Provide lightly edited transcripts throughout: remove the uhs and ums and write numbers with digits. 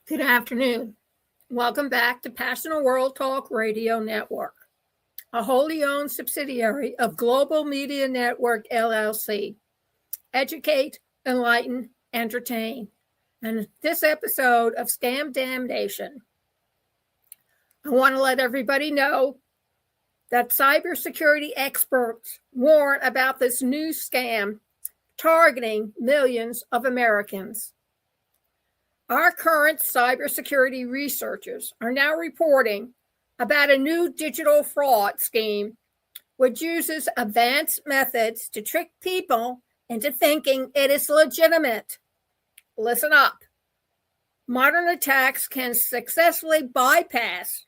Good afternoon. Welcome back to Passionate World Talk Radio Network, a wholly owned subsidiary of Global Media Network, LLC. Educate, enlighten, entertain. And this episode of Scam DamNation, I want to let everybody know that cybersecurity experts warn about this new scam targeting millions of Americans. Our current cybersecurity researchers are now reporting about a new digital fraud scheme which uses advanced methods to trick people into thinking it is legitimate. Listen up. Modern attacks can successfully bypass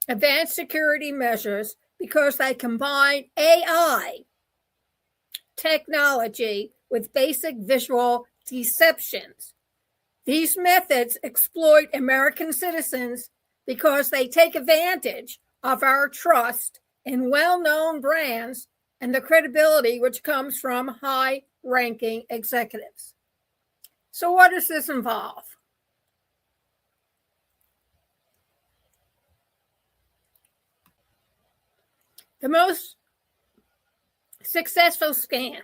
advanced security measures because they combine AI technology with basic visual deceptions. These methods exploit American citizens because they take advantage of our trust in well-known brands and the credibility which comes from high-ranking executives. So what does this involve? The most successful scam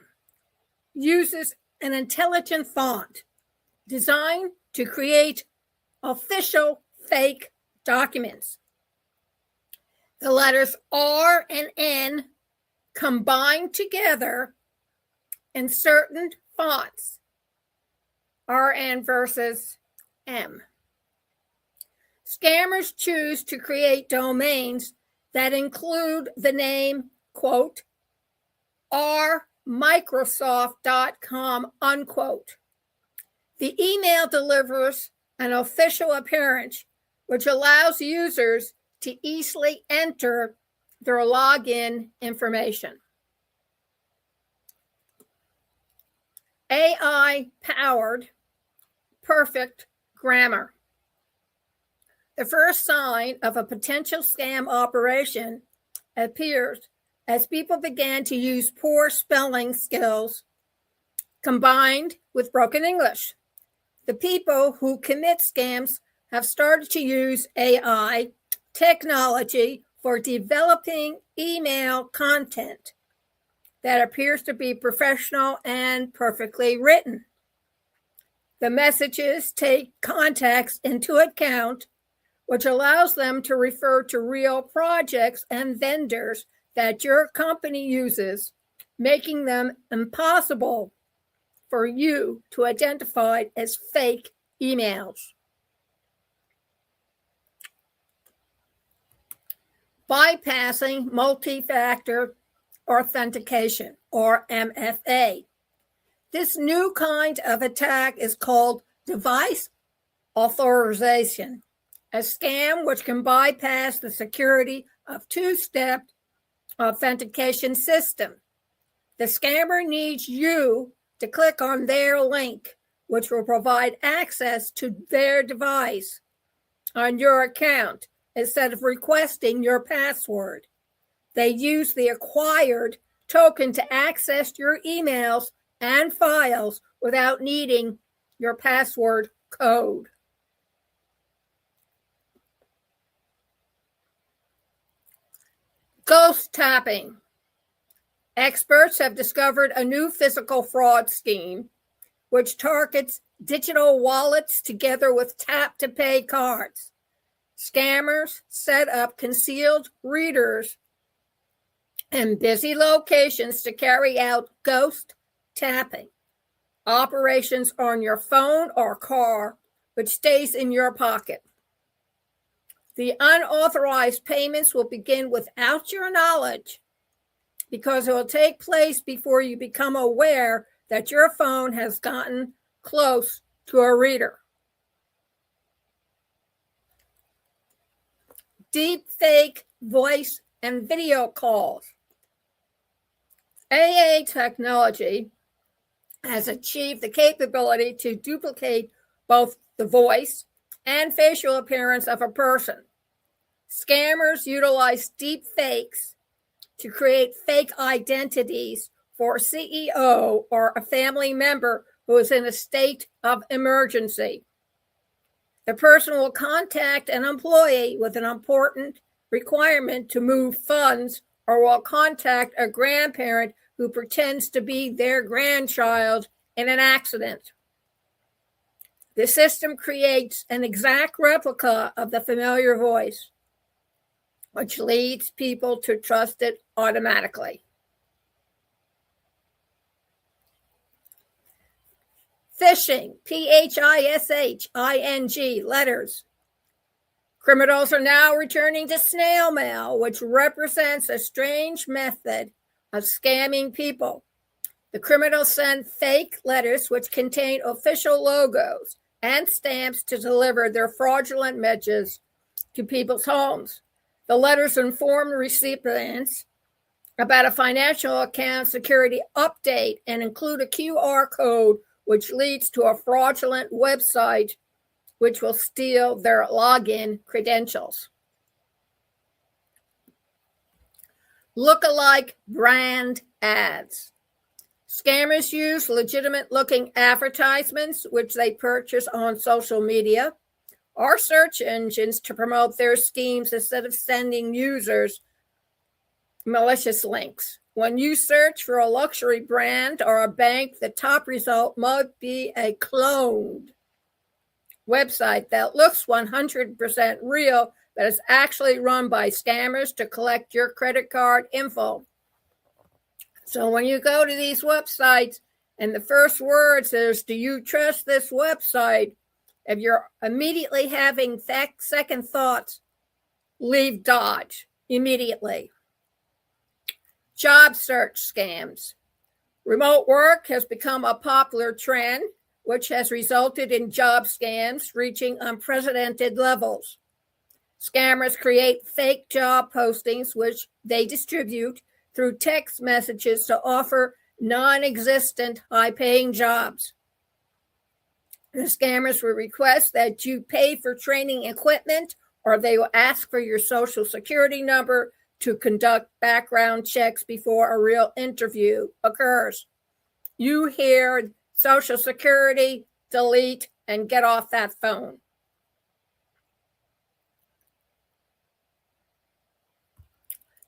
uses an intelligent font designed to create official fake documents. The letters R and N combined together in certain fonts, RN versus M. Scammers choose to create domains that include the name, quote, rmicrosoft.com, unquote. The email delivers an official appearance, which allows users to easily enter their login information. AI-powered perfect grammar. The first sign of a potential scam operation appears as people began to use poor spelling skills combined with broken English. The people who commit scams have started to use AI technology for developing email content that appears to be professional and perfectly written. The messages take context into account, which allows them to refer to real projects and vendors that your company uses, making them impossible for you to identify as fake emails. Bypassing multi-factor authentication, or MFA. This new kind of attack is called device authorization, a scam which can bypass the security of two-step authentication system. The scammer needs you to click on their link, which will provide access to their device on your account instead of requesting your password. They use the acquired token to access your emails and files without needing your password code. Ghost tapping. Experts have discovered a new physical fraud scheme which targets digital wallets together with tap-to-pay cards. Scammers set up concealed readers in busy locations to carry out ghost tapping operations on your phone or car, which stays in your pocket. The unauthorized payments will begin without your knowledge because it will take place before you become aware that your phone has gotten close to a reader. Deep fake voice and video calls. AA technology has achieved the capability to duplicate both the voice and facial appearance of a person. Scammers utilize deep fakes to create fake identities for a CEO or a family member who is in a state of emergency. The person will contact an employee with an important requirement to move funds, or will contact a grandparent who pretends to be their grandchild in an accident. The system creates an exact replica of the familiar voice, which leads people to trust it automatically. Phishing, P-H-I-S-H-I-N-G, letters. Criminals are now returning to snail mail, which represents a strange method of scamming people. The criminals send fake letters which contain official logos and stamps to deliver their fraudulent messages to people's homes. The letters inform the recipients about a financial account security update and include a QR code which leads to a fraudulent website which will steal their login credentials. Lookalike brand ads. Scammers use legitimate-looking advertisements, which they purchase on social media or search engines to promote their schemes instead of sending users malicious links. When you search for a luxury brand or a bank, the top result must be a cloned website that looks 100% real, but is actually run by scammers to collect your credit card info. So when you go to these websites and the first word says, "Do you trust this website?" If you're immediately having second thoughts, leave Dodge immediately. Job search scams. Remote work has become a popular trend, which has resulted in job scams reaching unprecedented levels. Scammers create fake job postings, which they distribute through text messages to offer non-existent high-paying jobs. The scammers will request that you pay for training equipment, or they will ask for your social security number to conduct background checks before a real interview occurs. You hear social security, delete, and get off that phone.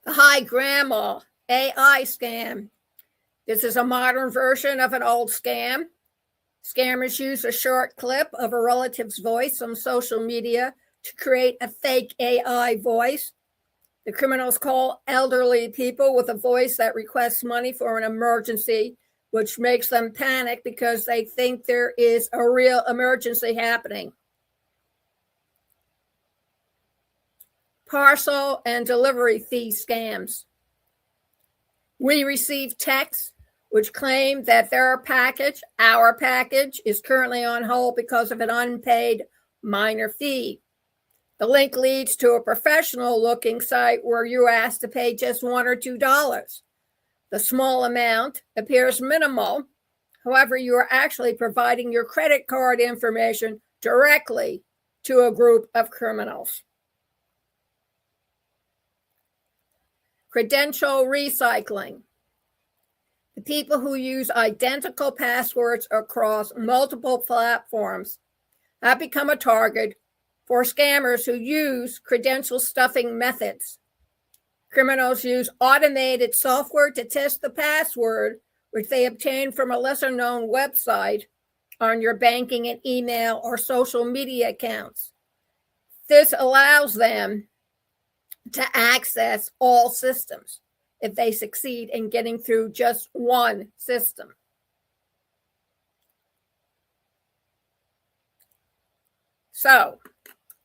The Hi Grandma AI scam. This is a modern version of an old scam. Scammers use a short clip of a relative's voice on social media to create a fake AI voice. The criminals call elderly people with a voice that requests money for an emergency, which makes them panic because they think there is a real emergency happening. Parcel and delivery fee scams. We receive texts which claim that our package is currently on hold because of an unpaid minor fee. The link leads to a professional-looking site where you're asked to pay just $1 or $2. The small amount appears minimal. However, you are actually providing your credit card information directly to a group of criminals. Credential recycling. The people who use identical passwords across multiple platforms have become a target for scammers who use credential stuffing methods. Criminals use automated software to test the password, which they obtain from a lesser-known website on your banking and email or social media accounts. This allows them to access all systems if they succeed in getting through just one system. So,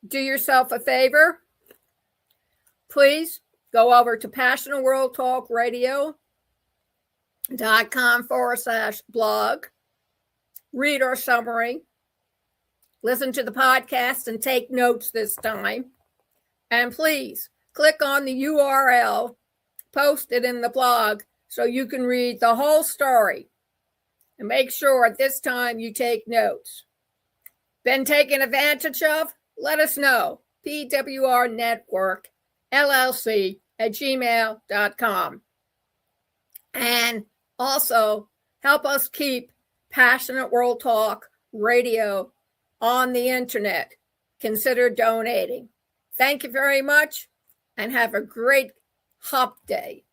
do yourself a favor. Please go over to passionatworldtalkradio.com/blog. Read our summary. Listen to the podcast and take notes this time. And please click on the URL posted in the blog so you can read the whole story. And make sure at this time you take notes. Been taken advantage of? Let us know. pwrnetworkllc@gmail.com. And also help us keep Passionate World Talk Radio on the internet. consider donating. Thank you very much and have a great hop day.